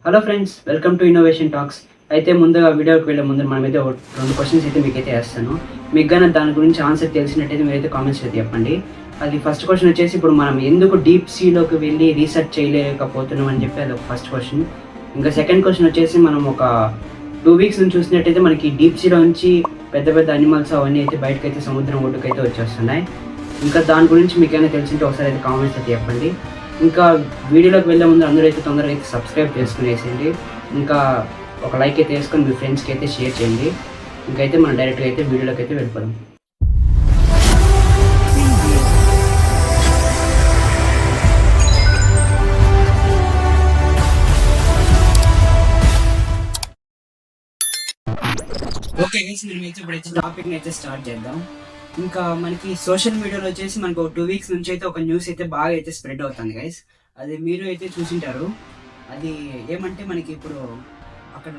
Hello friends, welcome to innovation talks. అయితే ముందుగా వీడియోకి వెళ్ళే ముందు మనమైతే ఒక 2 క్వశ్చన్స్ అయితే మీకైతే వేస్తాను. మీకు గాని దాని గురించి ఆన్సర్ తెలిసినట్టయితే మీరైతే కామెంట్స్ అయితే చెప్పండి. అది ఫస్ట్ క్వశ్చన్ వచ్చేసి, ఇప్పుడు మనం ఎందుకు డీప్ సీలోకి వెళ్ళి రీసెర్చ్ చేయలేకపోతున్నాం అని చెప్పి అదొక ఫస్ట్ క్వశ్చన్. ఇంకా సెకండ్ క్వశ్చన్ వచ్చేసి, మనం ఒక 2 వీక్స్ నుంచి చూసినట్టయితే మనకి డీప్ సీలో నుంచి పెద్ద పెద్ద అనిమల్స్ అవన్నీ అయితే బయటకైతే సముద్రం ఒడ్డుకైతే వచ్చేస్తున్నాయి. ఇంకా దాని గురించి మీకైనా తెలిసింటే ఒకసారి అయితే కామెంట్స్ అయితే చెప్పండి. ఇంకా వీడియోలోకి వెళ్ళే ముందు అందరూ అయితే తొందరగా అయితే సబ్స్క్రైబ్ చేసుకునేసేయండి. ఇంకా ఒక లైక్ అయితే వేసుకొని మీ ఫ్రెండ్స్కి అయితే షేర్ చేయండి. ఇంకైతే మనం డైరెక్ట్గా అయితే వీడియోలోకి అయితే వెళ్ళిపోదాం. ఓకే గైస్, మేమైతే ఇప్పుడైతే టాపిక్ని అయితే స్టార్ట్ చేద్దాం. ఇంకా మనకి సోషల్ మీడియాలో వచ్చేసి మనకు 2 వీక్స్ నుంచి అయితే ఒక న్యూస్ అయితే బాగా అయితే స్ప్రెడ్ అవుతుంది గైస్. అది మీరు అయితే చూసింటారు. అది ఏమంటే, మనకి ఇప్పుడు అక్కడ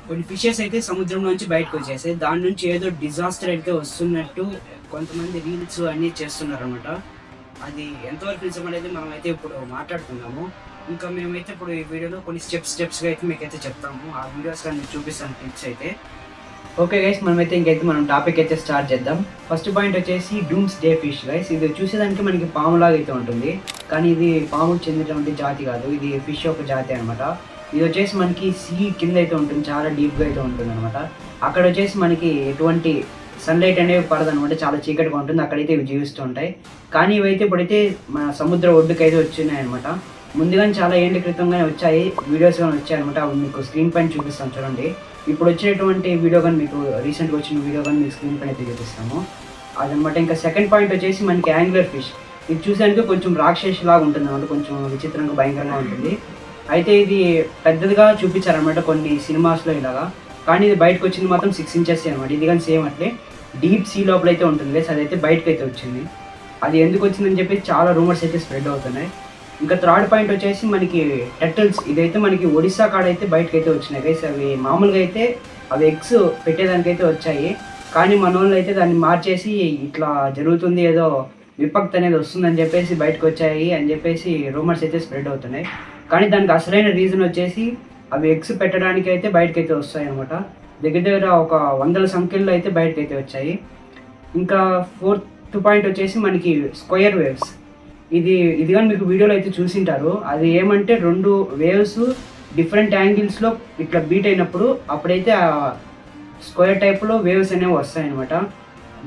కొన్ని ఫిషెస్ అయితే సముద్రం నుంచి బయటకు వచ్చేసాయి. దాని నుంచి ఏదో డిజాస్టర్ అయితే వస్తున్నట్టు కొంతమంది రీల్స్ అన్నీ చేస్తున్నారు అనమాట. అది ఎంతవరకు నిజం అనేది మనం అయితే ఇప్పుడు మాట్లాడుకున్నాము. ఇంకా మేమైతే ఇప్పుడు ఈ వీడియోలో కొన్ని స్టెప్స్గా అయితే మీకైతే చెప్తాము. ఆ వీడియోస్ కానీ చూపిస్తాను, టిప్స్ అయితే. ఓకే గైస్, మనం టాపిక్ అయితే స్టార్ట్ చేద్దాం. ఫస్ట్ పాయింట్ వచ్చేసి డూమ్స్ డే ఫిష్ గైస్. ఇది చూసేదానికి మనకి పాములాగా అయితే ఉంటుంది, కానీ ఇది పాముకు చెందినటువంటి జాతి కాదు. ఇది ఫిష్ ఒక జాతి అనమాట. ఇది వచ్చేసి మనకి సీ కింద అయితే ఉంటుంది, చాలా డీప్గా అయితే ఉంటుంది అనమాట. అక్కడ వచ్చేసి మనకి ఎటువంటి సన్లైట్ అనేవి పడదనమాట, చాలా చీకటిగా ఉంటుంది. అక్కడైతే ఇవి జీవిస్తూ ఉంటాయి. కానీ ఇవైతే ఇప్పుడైతే మన సముద్ర ఒడ్డుకైతే వచ్చినాయి అనమాట. ముందుగానే చాలా ఏళ్ళ క్రితంగానే వచ్చాయి, వీడియోస్ కానీ వచ్చాయి అనమాట. అవి మీకు స్క్రీన్ పైన చూపిస్తాను చూడండి. ఇప్పుడు వచ్చినటువంటి వీడియో కానీ మీకు రీసెంట్గా వచ్చిన వీడియో కానీ మీకు స్క్రీన్ పైన అయితే చూపిస్తాము అదనమాట. ఇంకా సెకండ్ పాయింట్ వచ్చేసి మనకి యాంగ్లర్ ఫిష్. ఇది చూసానికి కొంచెం రాక్షస్ లాగా ఉంటుంది అనమాట, కొంచెం విచిత్రంగా భయంకరంగా ఉంటుంది. అయితే ఇది పెద్దదిగా చూపించారనమాట కొన్ని సినిమాస్లో ఇలాగా, కానీ ఇది బయటకు వచ్చింది మాత్రం 6 ఇంచెస్ అనమాట. ఇది కానీ సేమ్ అట్లే డీప్ సీ లోపల అయితే ఉంటుంది, అదైతే బయటకు అయితే వచ్చింది. అది ఎందుకు వచ్చిందని చెప్పి చాలా రూమర్స్ అయితే స్ప్రెడ్ అవుతున్నాయి. ఇంకా థర్డ్ పాయింట్ వచ్చేసి మనకి టర్టిల్స్. ఇదైతే మనకి ఒడిస్సా కాడ అయితే బయటకు అయితే వచ్చినాయి గైస్. అవి మామూలుగా అయితే అవి ఎగ్స్ పెట్టేదానికైతే వచ్చాయి, కానీ మన వాళ్ళు అయితే దాన్ని మార్చేసి ఇట్లా జరుగుతుంది, ఏదో విపక్తి అనేది వస్తుందని చెప్పేసి బయటకు వచ్చాయి అని చెప్పేసి రూమర్స్ అయితే స్ప్రెడ్ అవుతున్నాయి. కానీ దానికి అసలైన రీజన్ వచ్చేసి అవి ఎగ్స్ పెట్టడానికి అయితే బయటకైతే వస్తాయి అనమాట. దగ్గర దగ్గర ఒక 100 సంఖ్యల్లో అయితే బయటకైతే వచ్చాయి. ఇంకా ఫోర్త్ పాయింట్ వచ్చేసి మనకి స్క్వేర్ వేవ్స్. ఇది కానీ మీకు వీడియోలో అయితే చూసింటారు. అది ఏమంటే 2 వేవ్స్ డిఫరెంట్ యాంగిల్స్లో ఇట్లా బీట్ అయినప్పుడు అప్పుడైతే ఆ స్క్వేర్ టైప్లో వేవ్స్ అనేవి వస్తాయన్నమాట.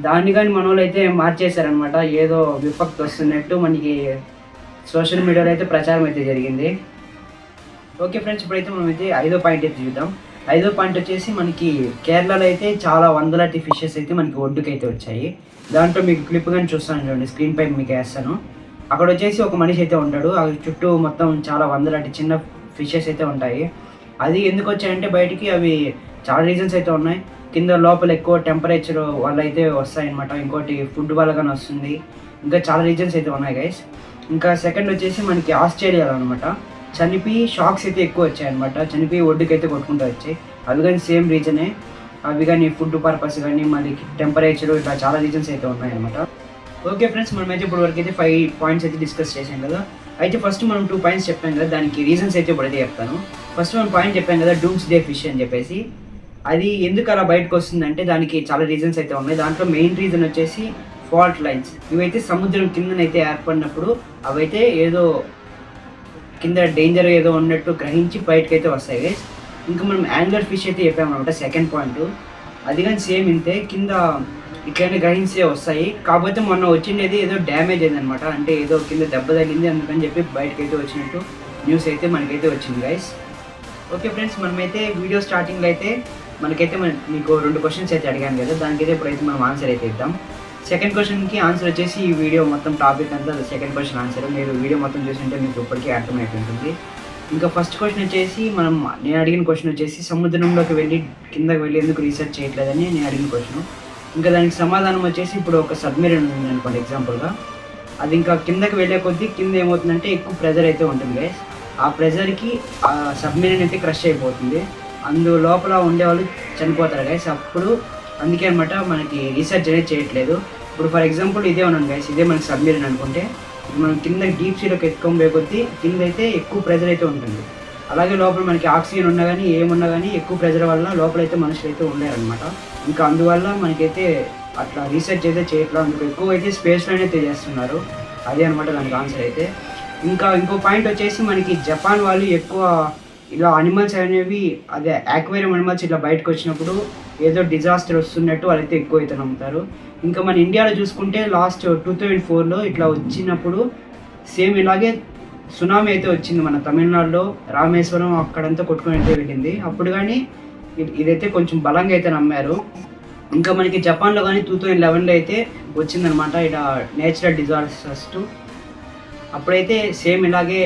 దాన్ని కానీ మన వాళ్ళు అయితే మార్చేశారనమాట, ఏదో విపక్తి వస్తున్నట్టు మనకి సోషల్ మీడియాలో అయితే ప్రచారం అయితే జరిగింది. ఓకే ఫ్రెండ్స్, ఇప్పుడైతే మనం అయితే 5వ పాయింట్ అయితే చూద్దాం. 5వ పాయింట్ వచ్చేసి మనకి కేరళలో అయితే చాలా వందలాది ఫిషెస్ అయితే మనకి ఒడ్డుకైతే వచ్చాయి. దాంట్లో మీకు క్లిప్ కానీ చూస్తాను చూడండి, స్క్రీన్ పైన మీకు వేస్తాను. అక్కడ వచ్చేసి ఒక మనిషి అయితే ఉంటాడు, ఆ చుట్టూ మొత్తం చాలా వందలాంటి చిన్న ఫిషెస్ అయితే ఉంటాయి. అది ఎందుకు వచ్చాయంటే బయటికి, అవి చాలా రీజన్స్ అయితే ఉన్నాయి. కింద లోపల ఎక్కువ టెంపరేచర్ వల్ల అయితే వస్తాయన్నమాట, ఇంకోటి ఫుడ్ వల్ల కానీ వస్తుంది, ఇంకా చాలా రీజన్స్ అయితే ఉన్నాయి గైస్. ఇంకా సెకండ్ వచ్చేసి మనకి ఆస్ట్రేలియాలో అనమాట చనిపోయి షాక్స్ అయితే ఎక్కువ వచ్చాయన్నమాట. చనిపోయి ఒడ్డుకైతే కొట్టుకుంటూ వచ్చాయి. అవి కానీ సేమ్ రీజనే. అవి కానీ ఫుడ్ పర్పస్ కానీ మళ్ళీ టెంపరేచర్, ఇట్లా చాలా రీజన్స్ అయితే ఉన్నాయన్నమాట. ఓకే ఫ్రెండ్స్, మనమైతే ఇప్పుడు వరకు అయితే 5 పాయింట్స్ అయితే డిస్కస్ చేసాం కదా. అయితే ఫస్ట్ మనం 2 పాయింట్స్ చెప్పాం కదా, దానికి రీజన్స్ అయితే ఇప్పుడైతే చెప్తాను. ఫస్ట్ మనం పాయింట్ చెప్పాం కదా, డూమ్స్ డే ఫిష్ అని చెప్పేసి. అది ఎందుకు అలా బయటకు వస్తుందంటే దానికి చాలా రీజన్స్ అయితే ఉన్నాయి. దాంట్లో మెయిన్ రీజన్ వచ్చేసి ఫాల్ట్ లైన్స్. ఇవైతే సముద్రం కిందనైతే ఏర్పడినప్పుడు అవైతే ఏదో కింద డేంజర్ ఏదో ఉన్నట్టు గ్రహించి బయటకైతే వస్తాయి గైస్. ఇంకా మనం యాంగ్లర్ ఫిష్ అయితే చెప్పామన్నమాట సెకండ్ పాయింట్. అది కానీ సేమ్ ఇంతే, కింద ఇట్లనే గ్రహించే వస్తాయి. కాకపోతే మొన్న వచ్చిండేది ఏదో డ్యామేజ్ అయిందనమాట, అంటే ఏదో కింద దెబ్బ తగిలింది అందుకని చెప్పి బయటకైతే వచ్చినట్టు న్యూస్ అయితే మనకైతే వచ్చింది గైస్. ఓకే ఫ్రెండ్స్, మనమైతే వీడియో స్టార్టింగ్లో అయితే మనకైతే మీకు 2 క్వశ్చన్స్ అయితే అడిగాను కదా, దానికైతే ఇప్పుడైతే మనం ఆన్సర్ అయితే ఇద్దాం. సెకండ్ క్వశ్చన్కి ఆన్సర్ వచ్చేసి ఈ వీడియో మొత్తం టాపిక్ అంతా సెకండ్ క్వశ్చన్ ఆన్సర్. మీరు వీడియో మొత్తం చూసింటే మీకు ఇప్పటికీ అర్థమైపోతుంది. ఇంకా ఫస్ట్ క్వశ్చన్ వచ్చేసి నేను అడిగిన క్వశ్చన్ వచ్చేసి సముద్రంలోకి వెళ్ళి కిందకి వెళ్ళి ఎందుకు రీసెర్చ్ చేయట్లేదని నేను అడిగిన క్వశ్చన్. ఇంకా దానికి సమాధానం వచ్చేసి, ఇప్పుడు ఒక సబ్మెరీన్ ఉంది అనుకోండి ఎగ్జాంపుల్గా, అది ఇంకా కిందకి వెళ్ళే కొద్దీ కింద ఏమవుతుందంటే ఎక్కువ ప్రెజర్ అయితే ఉంటుంది గైస్. ఆ ప్రెజర్కి ఆ సబ్మెరీన్ అయితే క్రష్ అయిపోతుంది, అందు లోపల ఉండేవాళ్ళు చనిపోతారు గైస్. అప్పుడు అందుకే అనమాట మనకి రీసెర్చ్ అనేది చేయట్లేదు. ఇప్పుడు ఫర్ ఎగ్జాంపుల్ ఇదే ఉన్నాను గైస్, ఇదే మనకి సబ్మెరీన్ అనుకుంటే, మనం కింద డీప్ సీలోకి ఎత్తుకొని పోయే కొద్దీ కింద అయితే ఎక్కువ ప్రెజర్ అయితే ఉంటుంది. అలాగే లోపల మనకి ఆక్సిజన్ ఉన్నా కానీ ఏమున్నా కానీ ఎక్కువ ప్రెజర్ వల్ల లోపలైతే మనుషులు అయితే ఉండేరనమాట. ఇంకా అందువల్ల మనకైతే అట్లా రీసెర్చ్ అయితే చేయట్లేదు, అందుకు ఎక్కువ అయితే స్పేస్లోనే అయితే చేస్తున్నారు. అదే అనమాట దానికి ఆన్సర్ అయితే. ఇంకా ఇంకో పాయింట్ వచ్చేసి మనకి జపాన్ వాళ్ళు ఎక్కువ ఇలా అనిమల్స్ అనేవి అదే యాక్వేరియం అనిమల్స్ ఇట్లా బయటకు వచ్చినప్పుడు ఏదో డిజాస్టర్ వస్తున్నట్టు వాళ్ళైతే ఎక్కువ అయితే నమ్ముతారు. ఇంకా మన ఇండియాలో చూసుకుంటే లాస్ట్ 2004లో ఇట్లా వచ్చినప్పుడు సేమ్ ఇలాగే సునామీ అయితే వచ్చింది మన తమిళనాడులో, రామేశ్వరం అక్కడంతా కొట్టుకొని అయితే వెళ్ళింది. అప్పుడు కానీ ఇదైతే కొంచెం బలంగా అయితే నమ్మారు. ఇంకా మనకి జపాన్లో కానీ 2011లో అయితే వచ్చిందనమాట ఇలా నేచురల్ డిజాస్టర్స్. అప్పుడైతే సేమ్ ఇలాగే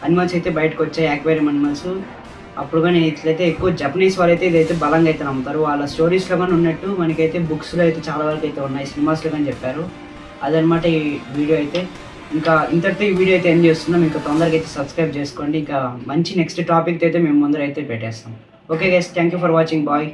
అనిమల్స్ అయితే బయటకు వచ్చాయి, యాక్వేరియం అనిమల్స్. అప్పుడు కానీ ఇట్లయితే ఎక్కువ జపనీస్ వాళ్ళైతే ఇదైతే బలంగా అయితే నమ్ముతారు. వాళ్ళ స్టోరీస్లో కానీ ఉన్నట్టు మనకైతే బుక్స్లో అయితే చాలా వరకు అయితే ఉన్నాయి, సినిమాస్లో కానీ చెప్పారు. అదనమాట ఈ వీడియో అయితే. ఇంకా ఇంతటితో ఈ వీడియో అయితే ఎండ్ చేస్తున్నాం. ఇంకా తొందరగా అయితే సబ్స్క్రైబ్ చేసుకోండి. ఇంకా మంచి నెక్స్ట్ టాపిక్ అయితే మేము ముందర అయితే పెట్టేస్తాం. Okay guys, thank you for watching. Bye.